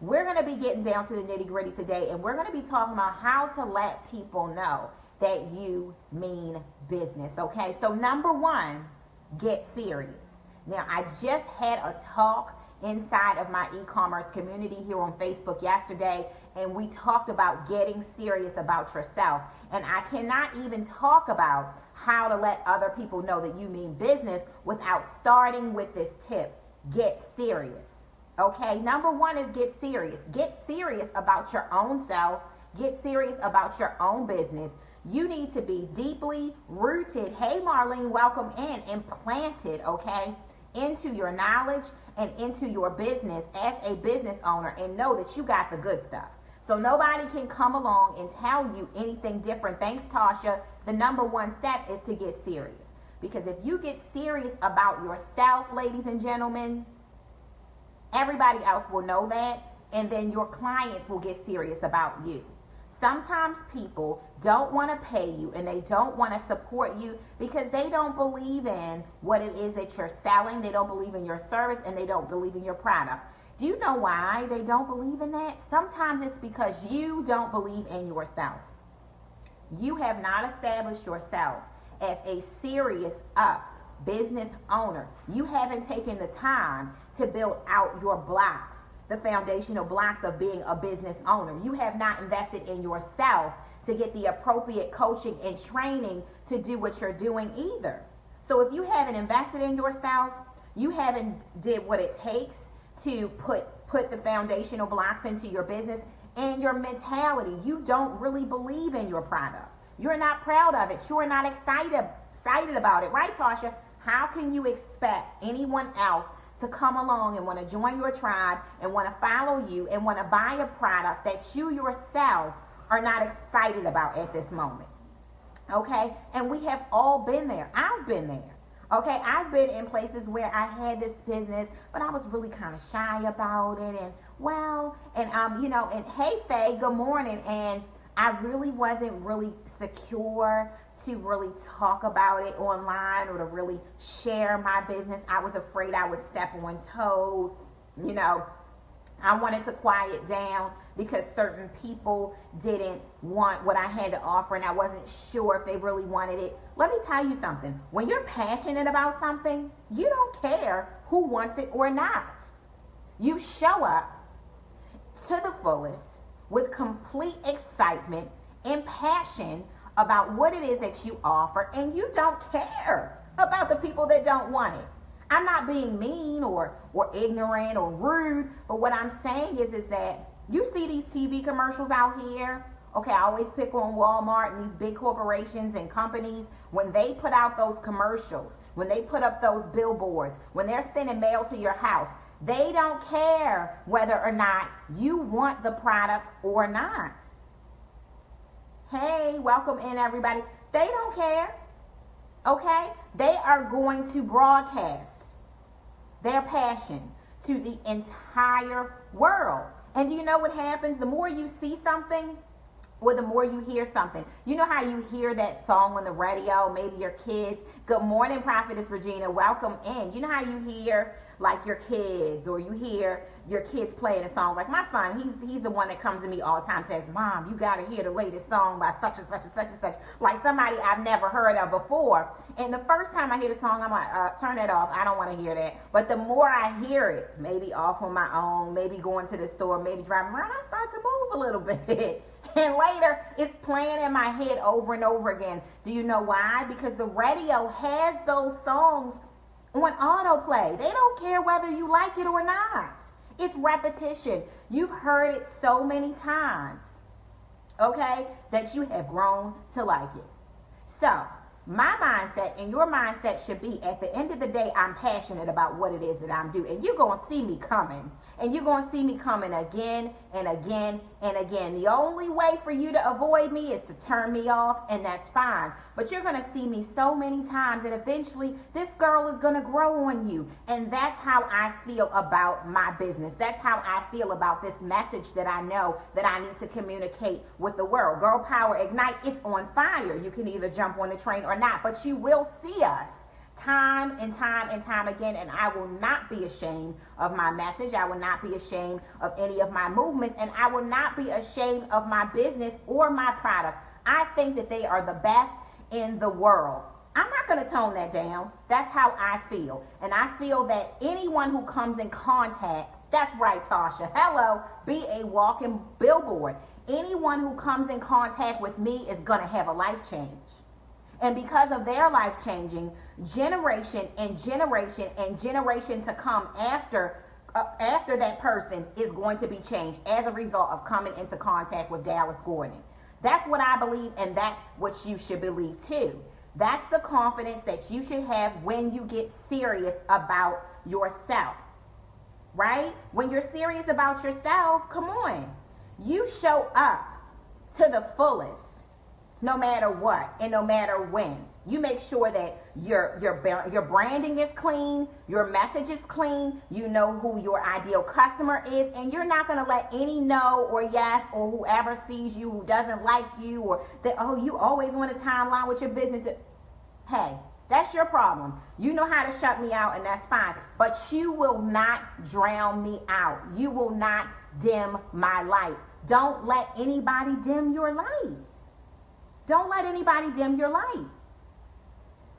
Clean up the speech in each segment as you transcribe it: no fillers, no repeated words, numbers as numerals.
We're going to be getting down to the nitty gritty today, and we're going to be talking about how to let people know that you mean business, okay? So number one, get serious. Now, I just had a talk inside of my e-commerce community here on Facebook yesterday, and we talked about getting serious about yourself. And I cannot even talk about how to let other people know that you mean business without starting with this tip. Get serious. Okay, number one is get serious. Get serious about your own self. Get serious about your own business. You need to be deeply rooted. Hey, Marlene, welcome in. Implanted, okay, into your knowledge and into your business as a business owner, and know that you got the good stuff. So nobody can come along and tell you anything different. Thanks, Tasha. The number one step is to get serious. Because if you get serious about yourself, ladies and gentlemen, everybody else will know that, and then your clients will get serious about you. Sometimes people don't want to pay you and they don't want to support you because they don't believe in what it is that you're selling. They don't believe in your service, and they don't believe in your product. Do you know why they don't believe in that? Sometimes it's because you don't believe in yourself. You have not established yourself as a serious business owner. You haven't taken the time to build out your blocks, the foundational blocks of being a business owner. You have not invested in yourself to get the appropriate coaching and training to do what you're doing either. So if you haven't invested in yourself, you haven't did what it takes to put the foundational blocks into your business and your mentality. You don't really believe in your product. You're not proud of it. You're not excited about it. Right, Tasha? How can you expect anyone else to come along and want to join your tribe and want to follow you and want to buy a product that you yourself are not excited about at this moment? Okay? And we have all been there. I've been there. Okay? I've been in places where I had this business, but I was really kind of shy about it. And, and hey, Faye, good morning. And I really wasn't really secure to really talk about it online or to really share my business. I was afraid I would step on toes. I wanted to quiet down because certain people didn't want what I had to offer, and I wasn't sure if they really wanted it. Let me tell you something. When you're passionate about something, you don't care who wants it or not. You show up to the fullest with complete excitement and passion about what it is that you offer, and you don't care about the people that don't want it. I'm not being mean or ignorant or rude, but what I'm saying is that you see these TV commercials out here. Okay, I always pick on Walmart and these big corporations and companies. When they put out those commercials, when they put up those billboards, when they're sending mail to your house, they don't care whether or not you want the product or not. Hey, welcome in, everybody. They don't care, okay? They are going to broadcast their passion to the entire world. And do you know what happens? The more you see something, or the more you hear something. You know how you hear that song on the radio, maybe your kids. Good morning, Prophetess Regina. Welcome in. You know how you hear like your kids, or you hear your kids playing a song. Like my son, he's the one that comes to me all the time, says, Mom, you got to hear the latest song by such and such and such and such. Like somebody I've never heard of before. And the first time I hear the song, I'm like, turn that off. I don't want to hear that. But the more I hear it, maybe off on my own, maybe going to the store, maybe driving around, I start to move a little bit. And later, it's playing in my head over and over again. Do you know why? Because the radio has those songs on autoplay. They don't care whether you like it or not. It's repetition. You've heard it so many times, okay, that you have grown to like it. So, my mindset and your mindset should be, at the end of the day, I'm passionate about what it is that I'm doing. And you're going to see me coming. And you're going to see me coming again and again and again. The only way for you to avoid me is to turn me off, and that's fine. But you're going to see me so many times that eventually this girl is going to grow on you. And that's how I feel about my business. That's how I feel about this message that I know that I need to communicate with the world. Girl Power Ignite, it's on fire. You can either jump on the train or not, but you will see us time and time and time again, and I will not be ashamed of my message. I will not be ashamed of any of my movements, and I will not be ashamed of my business or my products. I think that they are the best in the world. I'm not going to tone that down. That's how I feel. And I feel that anyone who comes in contact, that's right, Tasha, hello, be a walking billboard. Anyone who comes in contact with me is going to have a life change. And because of their life changing, generation and generation and generation to come after that person is going to be changed as a result of coming into contact with Dallas Gordon. That's what I believe, and that's what you should believe too. That's the confidence that you should have when you get serious about yourself, right? When you're serious about yourself, come on. You show up to the fullest, no matter what and no matter when. You make sure that your branding is clean, your message is clean, you know who your ideal customer is, and you're not going to let any no or yes or whoever sees you who doesn't like you or that, oh, you always want a timeline with your business. Hey, that's your problem. You know how to shut me out, and that's fine. But you will not drown me out. You will not dim my light. Don't let anybody dim your light. Don't let anybody dim your light.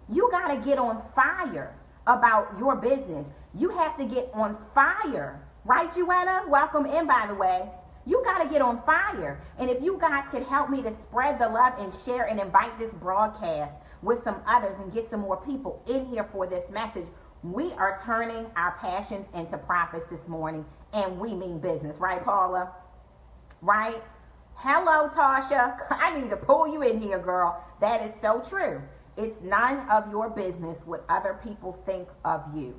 You got to get on fire about your business. You have to get on fire. Right, Juetta? Welcome in, by the way. You got to get on fire. And if you guys could help me to spread the love and share and invite this broadcast with some others and get some more people in here for this message, we are turning our passions into profits this morning, and we mean business. Right, Paula? Right? Hello, Tasha. I need to pull you in here, girl. That is so true. It's none of your business what other people think of you.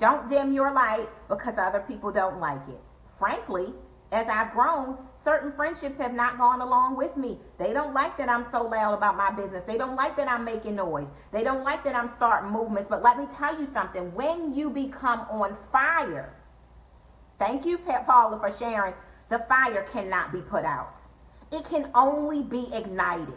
Don't dim your light because other people don't like it. Frankly, as I've grown, certain friendships have not gone along with me. They don't like that I'm so loud about my business. They don't like that I'm making noise. They don't like that I'm starting movements. But let me tell you something. When you become on fire, thank you, Paula, for sharing, the fire cannot be put out. It can only be ignited.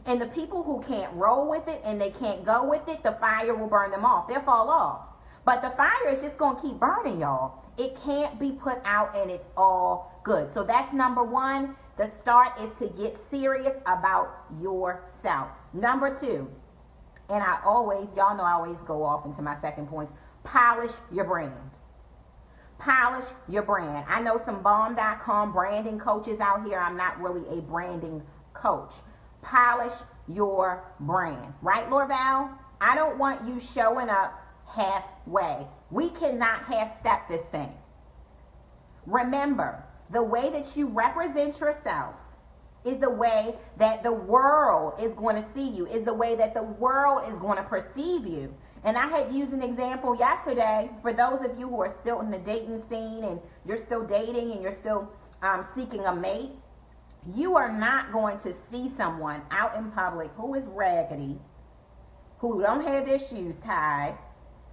And the people who can't roll with it and they can't go with it, the fire will burn them off. They'll fall off. But the fire is just going to keep burning, y'all. It can't be put out, and it's all good. So that's number one. The start is to get serious about yourself. Number two, and y'all know I always go off into my second point, polish your brand. Polish your brand. I know some bomb.com branding coaches out here. I'm not really a branding coach. Polish your brand. Right, Lorval? I don't want you showing up halfway. We cannot half-step this thing. Remember, the way that you represent yourself is the way that the world is going to see you, is the way that the world is going to perceive you. And I had used an example yesterday for those of you who are still in the dating scene and you're still dating and you're still seeking a mate. You are not going to see someone out in public who is raggedy, who don't have their shoes tied.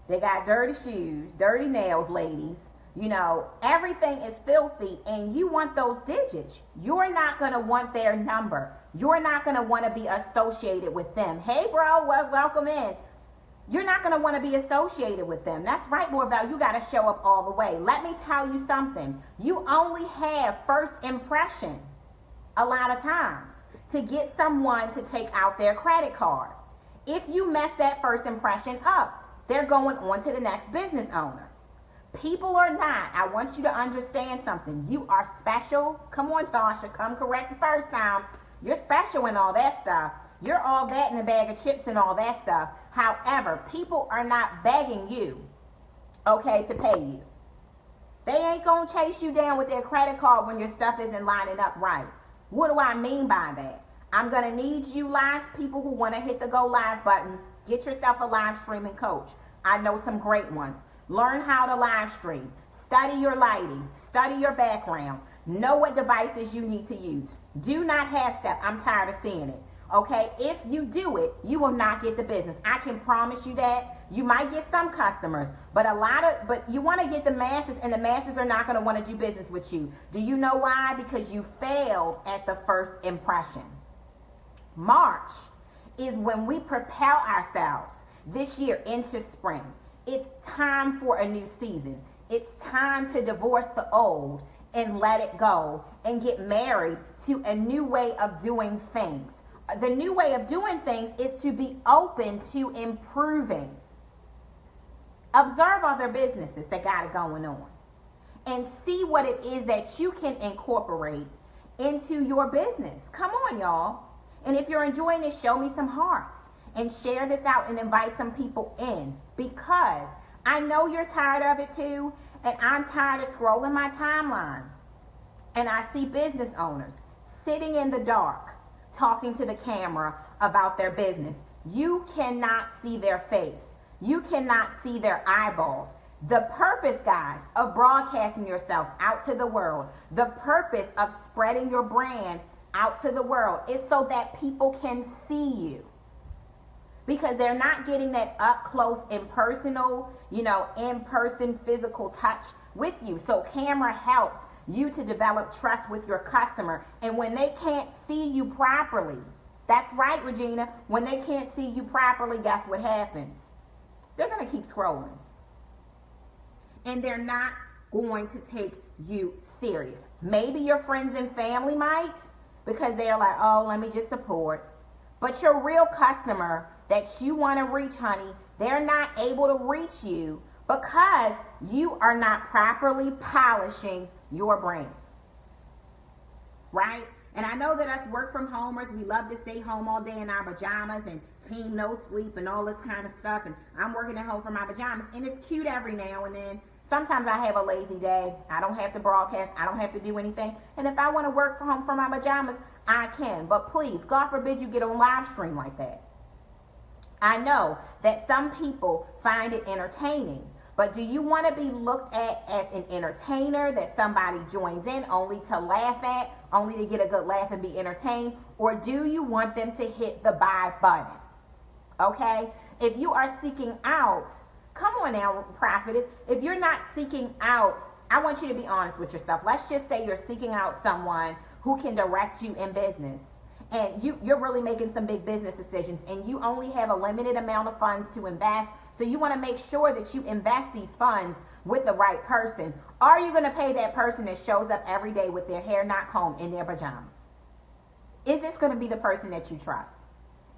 They got dirty shoes, dirty nails, ladies. You know, everything is filthy, and you want those digits. You're not going to want their number. You're not going to want to be associated with them. Hey, bro, welcome in. You're not going to want to be associated with them. That's right, Norval. You got to show up all the way. Let me tell you something. You only have first impression a lot of times to get someone to take out their credit card. If you mess that first impression up, they're going on to the next business owner. People are not. I want you to understand something. You are special. Come on, Tasha. Come correct the first time. You're special and all that stuff. You're all that in a bag of chips and all that stuff. However, people are not begging you, okay, to pay you. They ain't going to chase you down with their credit card when your stuff isn't lining up right. What do I mean by that? I'm going to need you live people who want to hit the go live button. Get yourself a live streaming coach. I know some great ones. Learn how to live stream. Study your lighting. Study your background. Know what devices you need to use. Do not half step. I'm tired of seeing it. Okay? If you do it, you will not get the business. I can promise you that. You might get some customers, but you want to get the masses, and the masses are not going to want to do business with you. Do you know why? Because you failed at the first impression. March is when we propel ourselves this year into spring. It's time for a new season. It's time to divorce the old and let it go and get married to a new way of doing things. The new way of doing things is to be open to improving. Observe other businesses that got it going on and see what it is that you can incorporate into your business. Come on, y'all. And if you're enjoying this, show me some hearts and share this out and invite some people in, because I know you're tired of it too, and I'm tired of scrolling my timeline and I see business owners sitting in the dark talking to the camera about their business. You cannot see their face. You cannot see their eyeballs. The purpose, guys, of broadcasting yourself out to the world, the purpose of spreading your brand out to the world is so that people can see you. Because they're not getting that up close and personal, in-person physical touch with you. So camera helps you to develop trust with your customer. And when they can't see you properly, that's right, Regina, when they can't see you properly, guess what happens? They're going to keep scrolling. And they're not going to take you serious. Maybe your friends and family might, because they're like, oh, let me just support. But your real customer that you want to reach, honey, they're not able to reach you because you are not properly polishing your brand. Right? And I know that us work from homers, we love to stay home all day in our pajamas and team no sleep and all this kind of stuff. And I'm working at home from my pajamas. And it's cute every now and then. Sometimes I have a lazy day. I don't have to broadcast. I don't have to do anything. And if I want to work from home from my pajamas, I can. But please, God forbid you get on live stream like that. I know that some people find it entertaining. But do you want to be looked at as an entertainer that somebody joins in only to laugh at, only to get a good laugh and be entertained? Or do you want them to hit the buy button? Okay? If you are seeking out, come on now, prophetess. If you're not seeking out, I want you to be honest with yourself. Let's just say you're seeking out someone who can direct you in business. And you're really making some big business decisions, and you only have a limited amount of funds to invest. So you want to make sure that you invest these funds with the right person. Are you going to pay that person that shows up every day with their hair not combed in their pajamas? Is this going to be the person that you trust?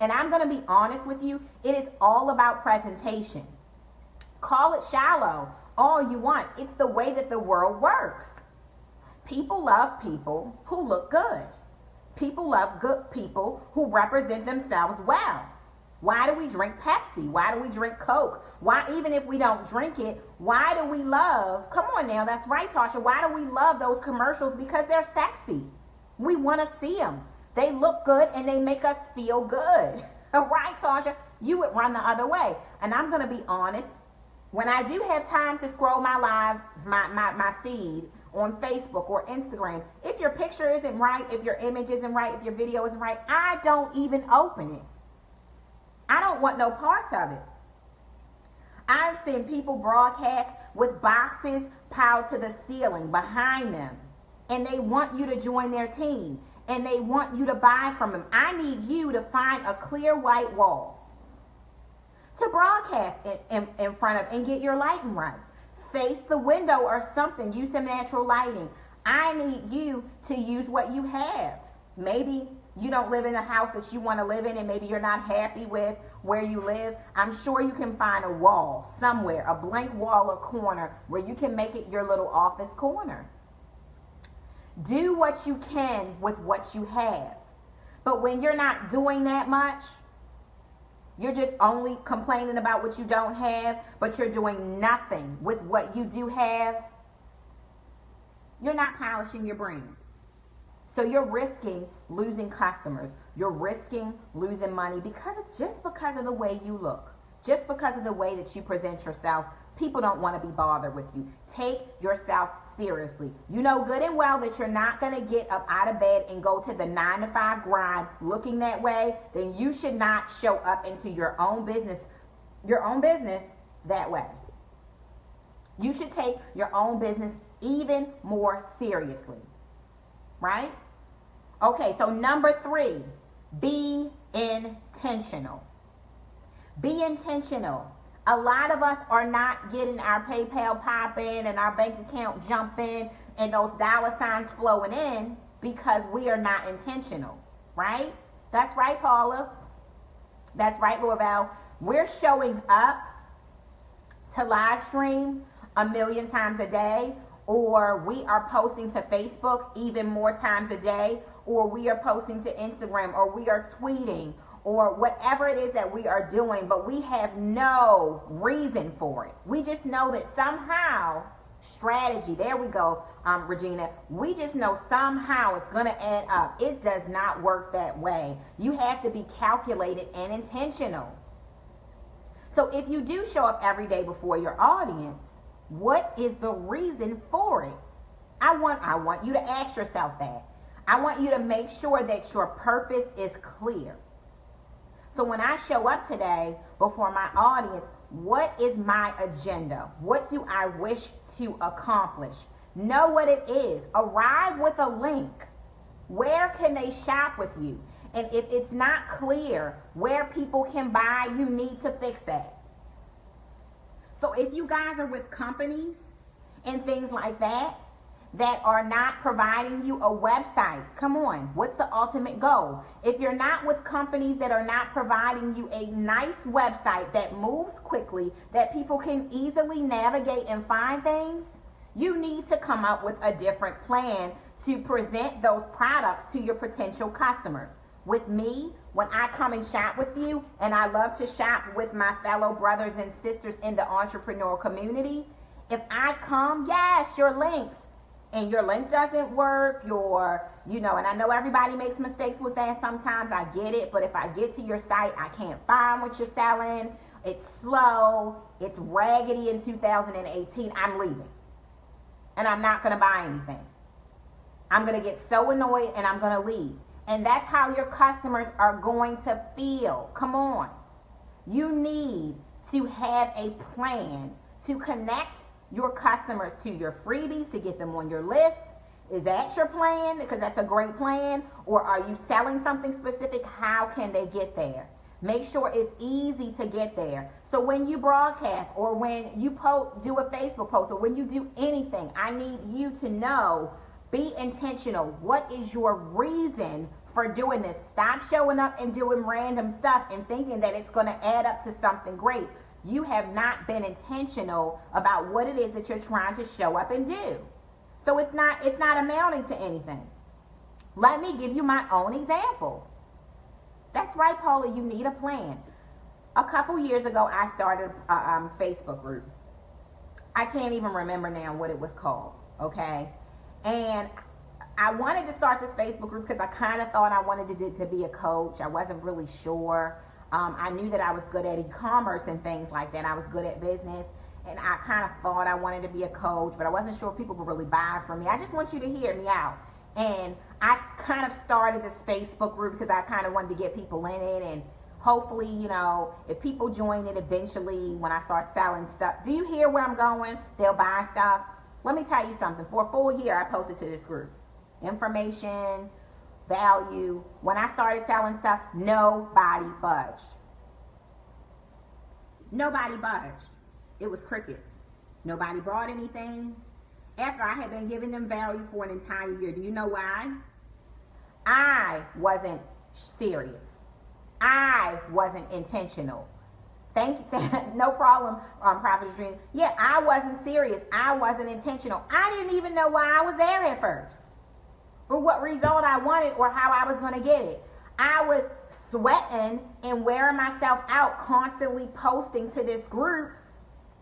And I'm going to be honest with you. It is all about presentation. Call it shallow all you want. It's the way that the world works. People love people who look good. People love good people who represent themselves well. Why do we drink Pepsi? Why do we drink Coke? Why, even if we don't drink it, why do we love, come on now, that's right, Tasha, why do we love those commercials? Because they're sexy. We want to see them. They look good and they make us feel good. Right, Tasha? You would run the other way. And I'm going to be honest, when I do have time to scroll my live, my feed on Facebook or Instagram, if your picture isn't right, if your image isn't right, if your video isn't right, I don't even open it. I don't want no parts of it. I've seen people broadcast with boxes piled to the ceiling behind them, and they want you to join their team, and they want you to buy from them. I need you to find a clear white wall to broadcast in front of and get your lighting right. Face the window or something. Use some natural lighting. I need you to use what you have. Maybe you don't live in a house that you want to live in, and maybe you're not happy with where you live. I'm sure you can find a wall somewhere, a blank wall or corner where you can make it your little office corner. Do what you can with what you have. But when you're not doing that much, you're just only complaining about what you don't have, but you're doing nothing with what you do have, you're not polishing your brand. So you're risking losing customers. You're risking losing money because of the way you look. Just because of the way that you present yourself. People don't want to be bothered with you. Take yourself seriously. You know good and well that you're not going to get up out of bed and go to the 9-to-5 grind looking that way. Then you should not show up into your own business that way. You should take your own business even more seriously. Right? Okay, so number 3, be intentional. Be intentional. A lot of us are not getting our PayPal popping and our bank account jumping and those dollar signs flowing in because we are not intentional, right? That's right, Paula. That's right, Louisville. We're showing up to live stream 1,000,000 times a day, or we are posting to Facebook even more times a day, or we are posting to Instagram, or we are tweeting, or whatever it is that we are doing, but we have no reason for it. We just know that somehow, strategy, there we go, Regina, we just know somehow it's going to add up. It does not work that way. You have to be calculated and intentional. So if you do show up every day before your audience, what is the reason for it? I want you to ask yourself that. I want you to make sure that your purpose is clear. So when I show up today before my audience, what is my agenda? What do I wish to accomplish? Know what it is. Arrive with a link. Where can they shop with you? And if it's not clear where people can buy, you need to fix that. So if you guys are with companies and things like that are not providing you a website, come on, what's the ultimate goal? If you're not with companies that are not providing you a nice website that moves quickly, that people can easily navigate and find things, you need to come up with a different plan to present those products to your potential customers. With me, when I come and shop with you, and I love to shop with my fellow brothers and sisters in the entrepreneurial community, if I come, yes, your links, and your link doesn't work, and I know everybody makes mistakes with that sometimes, I get it, but if I get to your site, I can't find what you're selling, it's slow, it's raggedy in 2018, I'm leaving. And I'm not going to buy anything. I'm going to get so annoyed and I'm going to leave. And that's how your customers are going to feel. Come on. You need to have a plan to connect your customers to your freebies, to get them on your list. Is that your plan? Because that's a great plan. Or are you selling something specific? How can they get there? Make sure it's easy to get there. So when you broadcast or when you do a Facebook post or when you do anything, I need you to know, be intentional. What is your reason for doing this? Stop showing up and doing random stuff and thinking that it's going to add up to something great. You have not been intentional about what it is that you're trying to show up and do. So it's not amounting to anything. Let me give you my own example. That's right, Paula, you need a plan. A couple years ago, I started a Facebook group. I can't even remember now what it was called, okay? And I wanted to start this Facebook group because I kind of thought I wanted to be a coach. I wasn't really sure. I knew that I was good at e-commerce and things like that. I was good at business. And I kind of thought I wanted to be a coach, but I wasn't sure if people would really buy from me. I just want you to hear me out. And I kind of started this Facebook group because I kind of wanted to get people in it. And hopefully, if people join it eventually when I start selling stuff. Do you hear where I'm going? They'll buy stuff. Let me tell you something. For a full year, I posted to this group. Information, value. When I started selling stuff, nobody budged. Nobody budged. It was crickets. Nobody brought anything. After I had been giving them value for an entire year. Do you know why? I wasn't serious. I wasn't intentional. Thank you. No problem, Prophet Dream. Yeah, I wasn't serious. I wasn't intentional. I didn't even know why I was there at first, or what result I wanted, or how I was going to get it. I was sweating and wearing myself out, constantly posting to this group.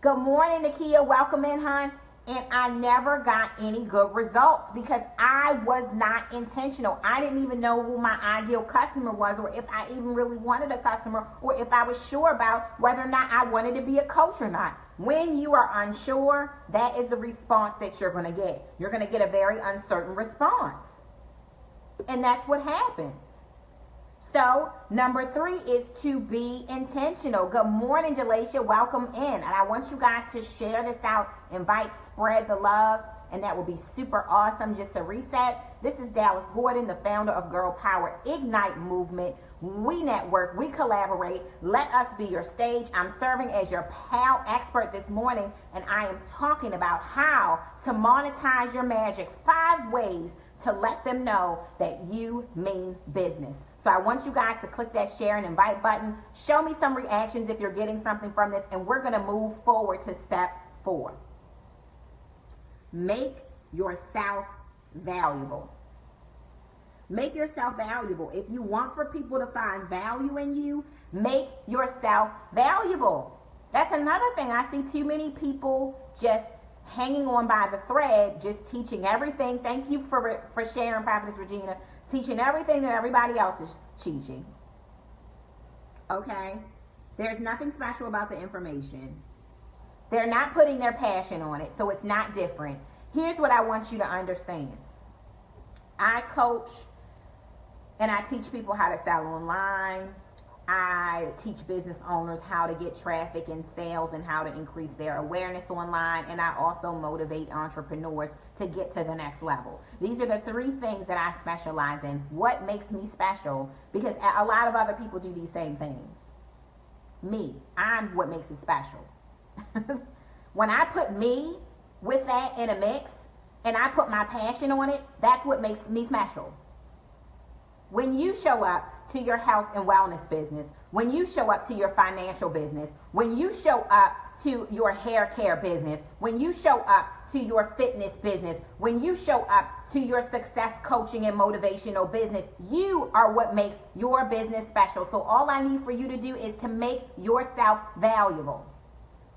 Good morning, Nakia. Welcome in, hon. And I never got any good results because I was not intentional. I didn't even know who my ideal customer was, or if I even really wanted a customer, or if I was sure about whether or not I wanted to be a coach or not. When you are unsure, that is the response that you're going to get. You're going to get a very uncertain response. And that's what happens. So, number 3 is to be intentional. Good morning, Jalacia. Welcome in. And I want you guys to share this out. Invite, spread the love. and that will be super awesome. Just to reset, this is Dallas Gordon, the founder of Girl Power Ignite Movement. We network, we collaborate. Let us be your stage. I'm serving as your POW expert this morning, and I am talking about how to monetize your magic, 5 ways to let them know that you mean business. So I want you guys to click that share and invite button. Show me some reactions if you're getting something from this, and we're going to move forward to step 4. Make yourself valuable. Make yourself valuable. If you want for people to find value in you, make yourself valuable. That's another thing. I see too many people just hanging on by the thread, just teaching everything. Thank you for sharing, Prophetess Regina. Teaching everything that everybody else is teaching. Okay? There's nothing special about the information. They're not putting their passion on it, so it's not different. Here's what I want you to understand. I coach and I teach people how to sell online. I teach business owners how to get traffic and sales and how to increase their awareness online. And I also motivate entrepreneurs to get to the next level. These are the 3 things that I specialize in. What makes me special? Because a lot of other people do these same things. Me, I'm what makes it special. When I put me with that in a mix and I put my passion on it, that's what makes me special. When you show up to your health and wellness business, when you show up to your financial business, when you show up to your hair care business, when you show up to your fitness business, when you show up to your success coaching and motivational business, you are what makes your business special. So all I need for you to do is to make yourself valuable.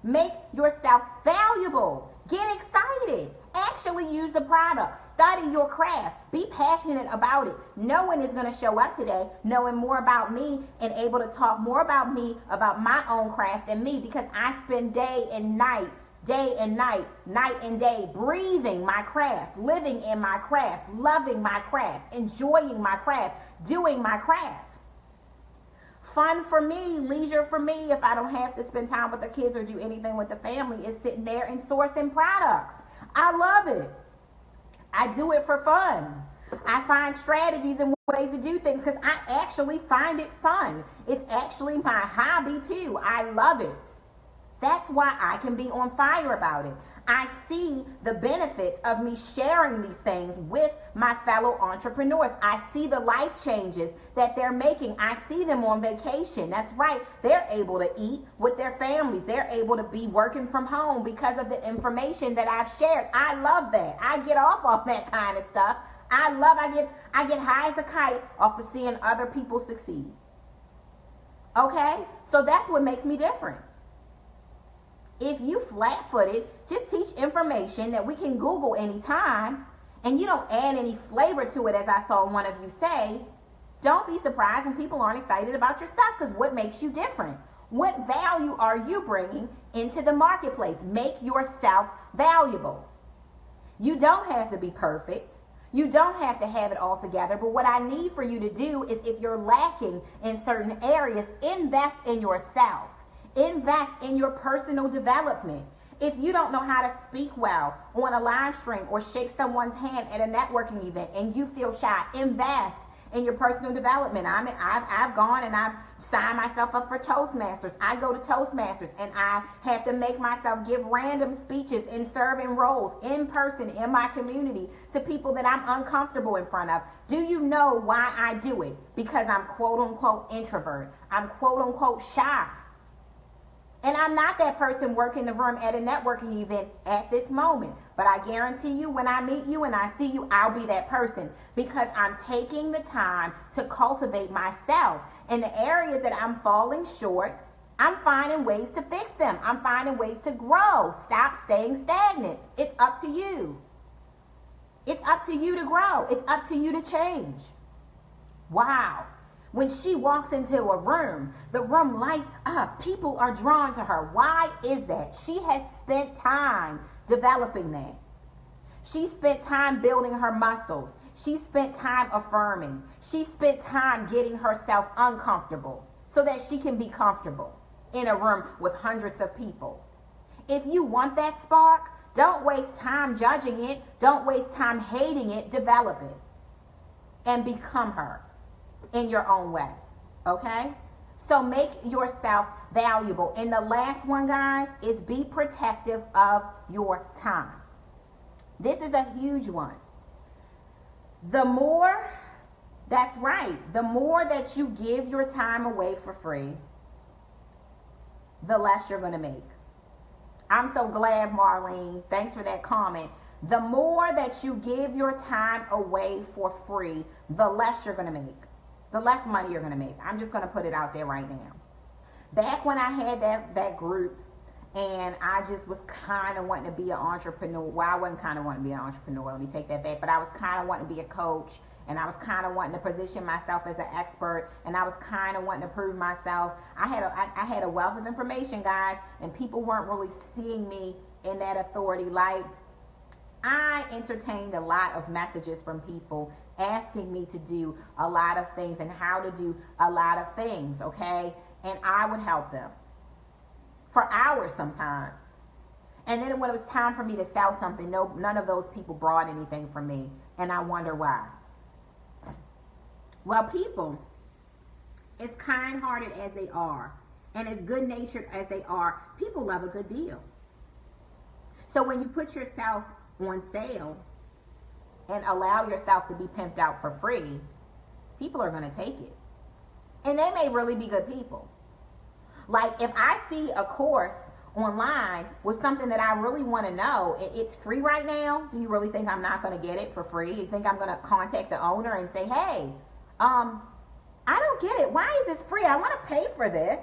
Make yourself valuable. Get excited. Actually use the product. Study your craft. Be passionate about it. No one is going to show up today knowing more about me and able to talk more about me, about my own craft than me, because I spend day and night, night and day, breathing my craft, living in my craft, loving my craft, enjoying my craft, doing my craft. Fun for me, leisure for me, if I don't have to spend time with the kids or do anything with the family, is sitting there and sourcing products. I love it. I do it for fun. I find strategies and ways to do things because I actually find it fun. It's actually my hobby too. I love it. That's why I can be on fire about it. I see the benefits of me sharing these things with my fellow entrepreneurs. I see the life changes that they're making. I see them on vacation. That's right. They're able to eat with their families. They're able to be working from home because of the information that I've shared. I love that. I get off that kind of stuff. I get high as a kite off of seeing other people succeed. Okay? So that's what makes me different. If you flat-footed, just teach information that we can Google anytime, and you don't add any flavor to it, as I saw one of you say, don't be surprised when people aren't excited about your stuff, because what makes you different? What value are you bringing into the marketplace? Make yourself valuable. You don't have to be perfect. You don't have to have it all together, but what I need for you to do is, if you're lacking in certain areas, invest in yourself. Invest in your personal development. If you don't know how to speak well on a live stream or shake someone's hand at a networking event and you feel shy, invest in your personal development. I've gone and I've signed myself up for Toastmasters. I go to Toastmasters and I have to make myself give random speeches in serving roles in person in my community to people that I'm uncomfortable in front of. Do you know why I do it? Because I'm quote unquote introvert. I'm quote unquote shy. And I'm not that person working the room at a networking event at this moment. But I guarantee you, when I meet you and I see you, I'll be that person. Because I'm taking the time to cultivate myself. In the areas that I'm falling short, I'm finding ways to fix them. I'm finding ways to grow. Stop staying stagnant. It's up to you. It's up to you to grow. It's up to you to change. Wow. When she walks into a room, the room lights up. People are drawn to her. Why is that? She has spent time developing that. She spent time building her muscles. She spent time affirming. She spent time getting herself uncomfortable so that she can be comfortable in a room with hundreds of people. If you want that spark, Don't waste time judging it. Don't waste time hating it. Develop it and become her in your own way. Okay? So make yourself valuable. And the last one, guys, is be protective of your time. This is a huge one. The more, that's right, the more that you give your time away for free, the less you're going to make. I'm so glad, Marlene. Thanks for that comment. The more that you give your time away for free, the less you're going to make. The less money you're going to make. I'm just going to put it out there right now. Back when I had that group and I just was kind of wanting to be an entrepreneur. Well, I wasn't kind of wanting to be an entrepreneur. Let me take that back. But I was kind of wanting to be a coach. And I was kind of wanting to position myself as an expert. And I was kind of wanting to prove myself. I had a wealth of information, guys. And people weren't really seeing me in that authority light. I entertained a lot of messages from people asking me to do a lot of things and how to do a lot of things, okay? And I would help them for hours sometimes. And then when it was time for me to sell something, none of those people brought anything from me. And I wonder why. Well, people, as kind-hearted as they are and as good-natured as they are, people love a good deal. So when you put yourself on sale and allow yourself to be pimped out for free, people are going to take it. And they may really be good people. Like if I see a course online with something that I really want to know, it's free right now, do you really think I'm not going to get it for free? You think I'm going to contact the owner and say, hey, I don't get it. Why is this free? I want to pay for this.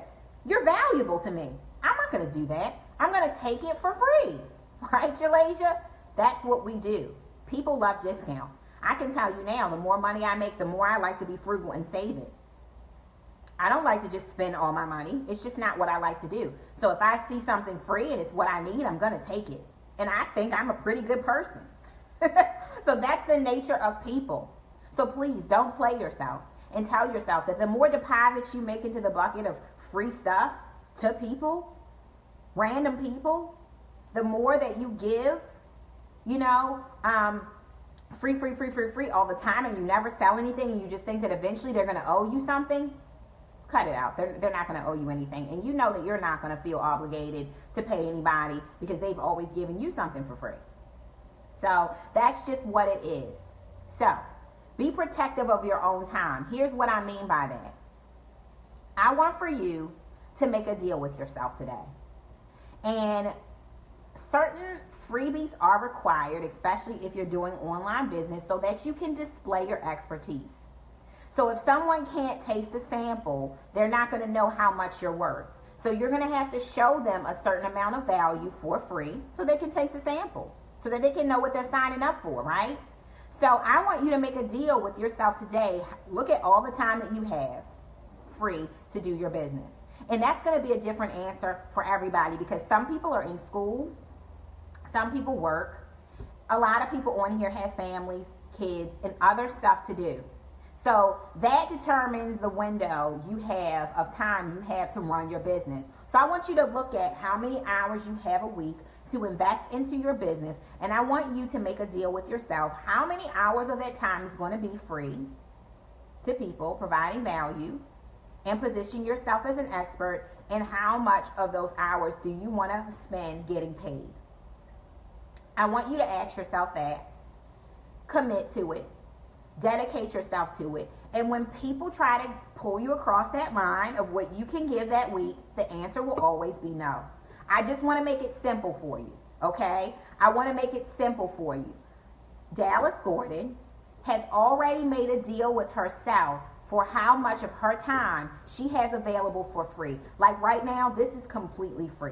You're valuable to me. I'm not going to do that. I'm going to take it for free. Right, Jalasia? That's what we do. People love discounts. I can tell you now, the more money I make, the more I like to be frugal and save it. I don't like to just spend all my money. It's just not what I like to do. So if I see something free and it's what I need, I'm going to take it. And I think I'm a pretty good person. So that's the nature of people. So please don't play yourself and tell yourself that the more deposits you make into the bucket of free stuff to people, random people, the more that you give, you know, free all the time, and you never sell anything, and you just think that eventually they're going to owe you something, cut it out. They're not going to owe you anything. And you know that you're not going to feel obligated to pay anybody because they've always given you something for free. So that's just what it is. So be protective of your own time. Here's what I mean by that. I want for you to make a deal with yourself today. And certain freebies are required, especially if you're doing online business, so that you can display your expertise. So if someone can't taste a sample, they're not going to know how much you're worth. So you're going to have to show them a certain amount of value for free so they can taste a sample, so that they can know what they're signing up for, right? So I want you to make a deal with yourself today. Look at all the time that you have free to do your business. And that's going to be a different answer for everybody, because some people are in school, some people work, a lot of people on here have families, kids, and other stuff to do. So that determines the window you have of time you have to run your business. So I want you to look at how many hours you have a week to invest into your business, and I want you to make a deal with yourself. How many hours of that time is going to be free to people, providing value, and position yourself as an expert, and how much of those hours do you want to spend getting paid? I want you to ask yourself that. Commit to it. Dedicate yourself to it. And when people try to pull you across that line of what you can give that week, the answer will always be no. I just want to make it simple for you, okay? I want to make it simple for you. Dallas Gordon has already made a deal with herself for how much of her time she has available for free. Like right now, this is completely free.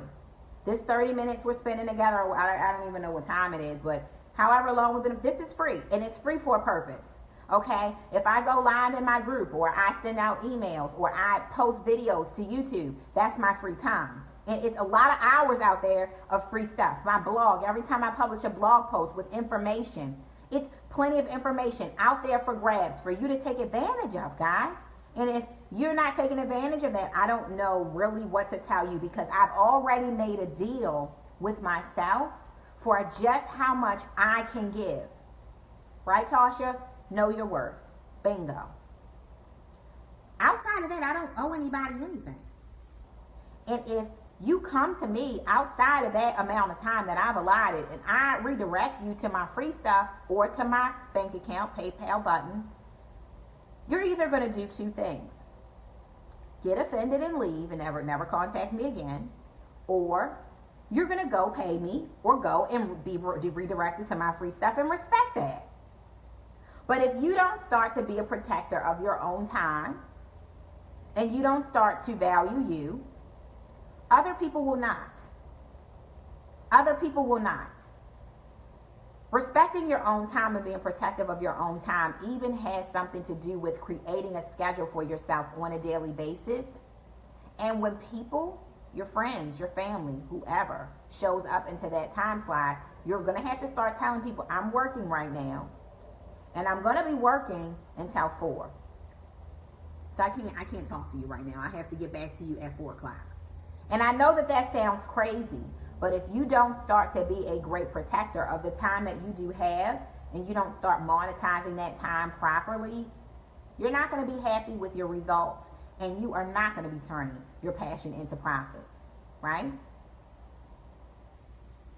This 30 minutes we're spending together, I don't even know what time it is, but however long we've been, this is free, and it's free for a purpose. Okay, if I go live in my group, or I send out emails, or I post videos to YouTube, that's my free time. And it's a lot of hours out there of free stuff. My blog, every time I publish a blog post with information, it's plenty of information out there for grabs for you to take advantage of, guys. And if you're not taking advantage of that, I don't know really what to tell you, because I've already made a deal with myself for just how much I can give. Right, Tasha? Know your worth. Bingo. Outside of that, I don't owe anybody anything. And if you come to me outside of that amount of time that I've allotted and I redirect you to my free stuff or to my bank account, PayPal button, you're either going to do two things. Get offended and leave and never contact me again, or you're going to go pay me or go and be redirected to my free stuff and respect that. But if you don't start to be a protector of your own time and you don't start to value you, other people will not. Other people will not. Respecting your own time and being protective of your own time even has something to do with creating a schedule for yourself on a daily basis. And when people, your friends, your family, whoever, shows up into that time slot, you're going to have to start telling people, I'm working right now, and I'm going to be working until 4. So I can't talk to you right now. I have to get back to you at 4 o'clock. And I know that sounds crazy, but if you don't start to be a great protector of the time that you do have, and you don't start monetizing that time properly, you're not going to be happy with your results, and you are not going to be turning your passion into profits, right?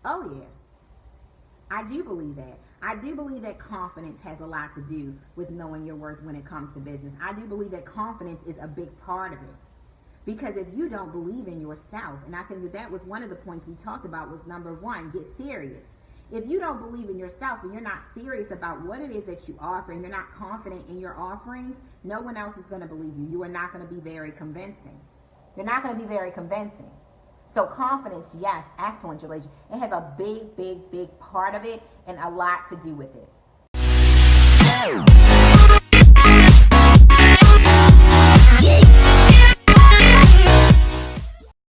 Oh yeah, I do believe that. I do believe that confidence has a lot to do with knowing your worth when it comes to business. I do believe that confidence is a big part of it. Because if you don't believe in yourself, and I think that was one of the points we talked about, was number 1, get serious. If you don't believe in yourself and you're not serious about what it is that you offer and you're not confident in your offerings, no one else is going to believe you. You are not going to be very convincing. You're not going to be very convincing. So confidence, yes, excellent, Jalasia. It has a big part of it and a lot to do with it.